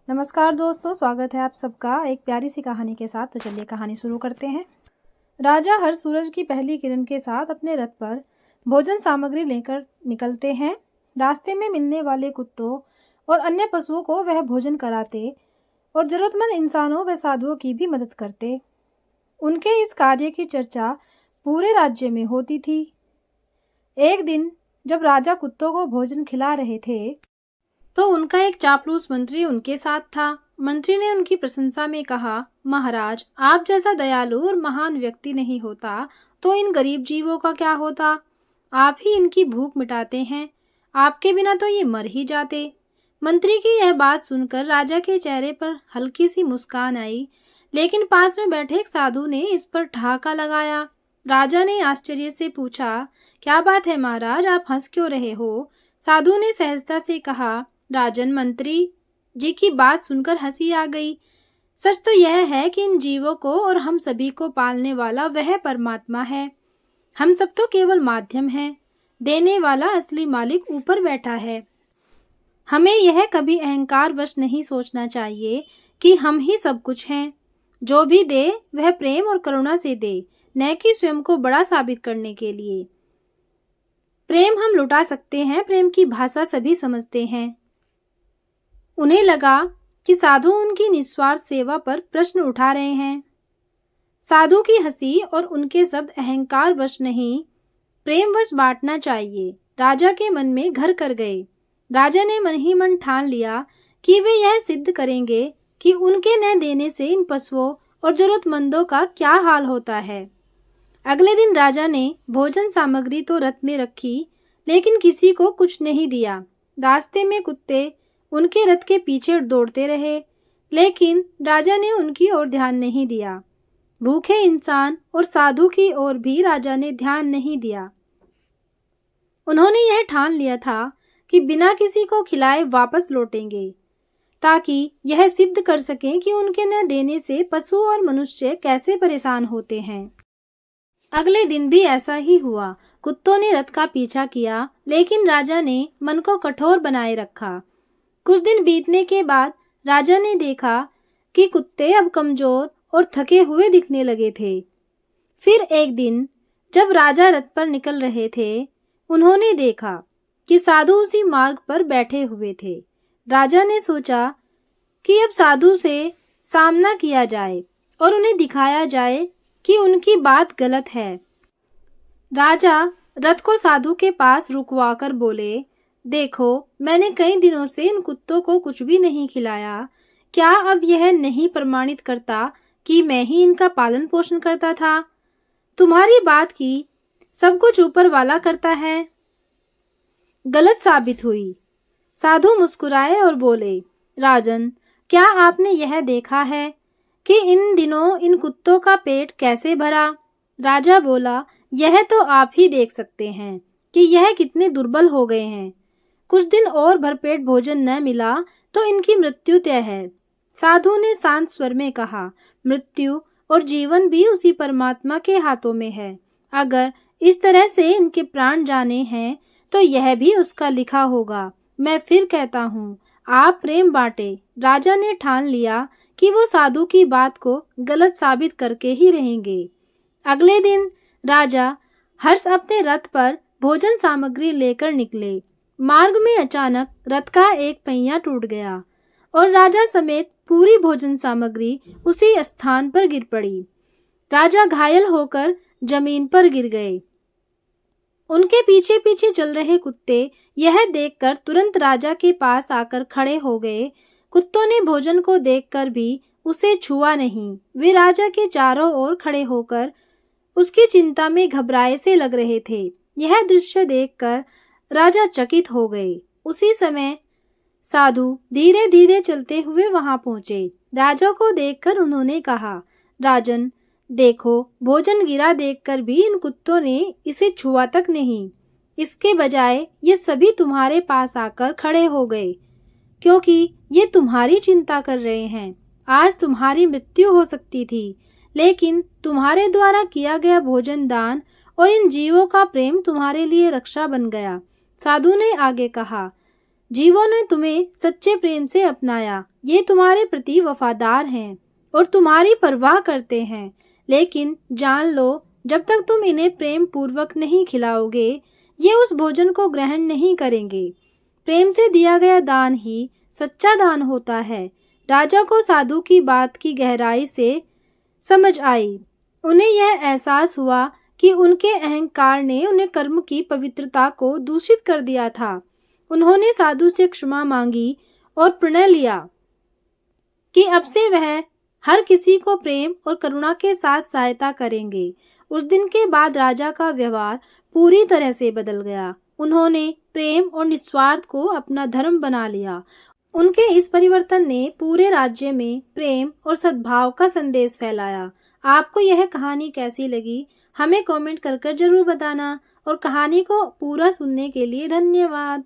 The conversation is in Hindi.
नमस्कार दोस्तों, स्वागत है आप सबका एक प्यारी सी कहानी के साथ। तो चलिए कहानी शुरू करते हैं। राजा हर सूरज की पहली किरण के साथ अपने रथ पर भोजन सामग्री लेकर निकलते हैं। रास्ते में मिलने वाले कुत्तों और अन्य पशुओं को वह भोजन कराते और जरूरतमंद इंसानों व साधुओं की भी मदद करते। उनके इस कार्य की चर्चा पूरे राज्य में होती थी। एक दिन जब राजा कुत्तों को भोजन खिला रहे थे तो उनका एक चापलूस मंत्री उनके साथ था। मंत्री ने उनकी प्रशंसा में कहा, महाराज, आप जैसा दयालु और महान व्यक्ति नहीं होता तो इन गरीब जीवों का क्या होता। आप ही इनकी भूख मिटाते हैं, आपके बिना तो ये मर ही जाते। मंत्री की यह बात सुनकर राजा के चेहरे पर हल्की सी मुस्कान आई, लेकिन पास में बैठे एक साधु ने इस पर ठहाका लगाया। राजा ने आश्चर्य से पूछा, क्या बात है महाराज, आप हंस क्यों रहे हो। साधु ने सहजता से कहा, राजन, मंत्री जी की बात सुनकर हंसी आ गई। सच तो यह है कि इन जीवों को और हम सभी को पालने वाला वह परमात्मा है। हम सब तो केवल माध्यम हैं, देने वाला असली मालिक ऊपर बैठा है। हमें यह कभी अहंकार वश नहीं सोचना चाहिए कि हम ही सब कुछ हैं। जो भी दे वह प्रेम और करुणा से दे, न कि स्वयं को बड़ा साबित करने के लिए। प्रेम हम लुटा सकते हैं, प्रेम की भाषा सभी समझते हैं। उन्हें लगा कि साधु उनकी निस्वार्थ सेवा पर प्रश्न उठा रहे हैं। साधु की हंसी और उनके शब्द अहंकार वश नहीं, प्रेम वश बांटना चाहिए, राजा के मन में घर कर गए। राजा ने मन ही मन ठान लिया कि वे यह सिद्ध करेंगे कि उनके न देने से इन पशुओं और जरूरतमंदों का क्या हाल होता है। अगले दिन राजा ने भोजन सामग्री तो रथ में रखी, लेकिन किसी को कुछ नहीं दिया। रास्ते में कुत्ते उनके रथ के पीछे दौड़ते रहे, लेकिन राजा ने उनकी ओर ध्यान नहीं दिया। भूखे इंसान और साधु की ओर भी राजा ने ध्यान नहीं दिया। उन्होंने यह ठान लिया था कि बिना किसी को खिलाए वापस लौटेंगे, ताकि यह सिद्ध कर सकें कि उनके न देने से पशु और मनुष्य कैसे परेशान होते हैं। अगले दिन भी ऐसा ही हुआ। कुत्तों ने रथ का पीछा किया, लेकिन राजा ने मन को कठोर बनाए रखा। कुछ दिन बीतने के बाद राजा ने देखा कि कुत्ते अब कमजोर और थके हुए दिखने लगे थे। फिर एक दिन जब राजा रथ पर निकल रहे थे, उन्होंने देखा कि साधु उसी मार्ग पर बैठे हुए थे। राजा ने सोचा कि अब साधु से सामना किया जाए और उन्हें दिखाया जाए कि उनकी बात गलत है। राजा रथ को साधु के पास रुकवाकर बोले, देखो, मैंने कई दिनों से इन कुत्तों को कुछ भी नहीं खिलाया। क्या अब यह नहीं प्रमाणित करता कि मैं ही इनका पालन पोषण करता था। तुम्हारी बात की सब कुछ ऊपर वाला करता है गलत साबित हुई। साधु मुस्कुराए और बोले, राजन, क्या आपने यह देखा है कि इन दिनों इन कुत्तों का पेट कैसे भरा। राजा बोला, यह तो आप ही देख सकते हैं कि यह कितने दुर्बल हो गए हैं। कुछ दिन और भरपेट भोजन न मिला तो इनकी मृत्यु तय है। साधु ने शांत स्वर में कहा, मृत्यु और जीवन भी उसी परमात्मा के हाथों में है। अगर इस तरह से इनके प्राण जाने हैं तो यह भी उसका लिखा होगा। मैं फिर कहता हूँ, आप प्रेम बांटे। राजा ने ठान लिया कि वो साधु की बात को गलत साबित करके ही रहेंगे। अगले दिन राजा हर्ष अपने रथ पर भोजन सामग्री लेकर निकले। मार्ग में अचानक रथ का एक पहिया टूट गया और राजा समेत पूरी भोजन सामग्री उसी स्थान पर गिर पड़ी। राजा घायल होकर जमीन पर गिर गए। उनके पीछे पीछे चल रहे कुत्ते यह देखकर तुरंत राजा के पास आकर खड़े हो गए। कुत्तों ने भोजन को देखकर भी उसे छुआ नहीं। वे राजा के चारों ओर खड़े होकर उसकी चिंता में घबराए से लग रहे थे। यह दृश्य देखकर राजा चकित हो गए। उसी समय साधु धीरे धीरे चलते हुए वहां पहुंचे। राजा को देखकर उन्होंने कहा, राजन, देखो, भोजन गिरा देखकर भी इन कुत्तों ने इसे छुआ तक नहीं। इसके बजाय ये सभी तुम्हारे पास आकर खड़े हो गए, क्योंकि ये तुम्हारी चिंता कर रहे हैं। आज तुम्हारी मृत्यु हो सकती थी, लेकिन तुम्हारे द्वारा किया गया भोजन दान और इन जीवों का प्रेम तुम्हारे लिए रक्षा बन गया। साधु ने आगे कहा, जीवों ने तुम्हें सच्चे प्रेम से अपनाया, ये तुम्हारे प्रति वफादार हैं और तुम्हारी परवाह करते हैं। लेकिन जान लो, जब तक तुम इन्हें प्रेम पूर्वक नहीं खिलाओगे, ये उस भोजन को ग्रहण नहीं करेंगे। प्रेम से दिया गया दान ही सच्चा दान होता है। राजा को साधु की बात की गहराई से समझ आई। उन्हें यह एहसास हुआ कि उनके अहंकार ने उन्हें कर्म की पवित्रता को दूषित कर दिया था। उन्होंने साधु से क्षमा मांगी और प्रण लिया कि अब से वह हर किसी को प्रेम और करुणा के साथ सहायता करेंगे। उस दिन के बाद राजा का व्यवहार पूरी तरह से बदल गया। उन्होंने प्रेम और निस्वार्थ को अपना धर्म बना लिया। उनके इस परिवर्तन ने पूरे राज्य में प्रेम और सद्भाव का संदेश फैलाया। आपको यह कहानी कैसी लगी, हमें कमेंट कर जरूर बताना और कहानी को पूरा सुनने के लिए धन्यवाद।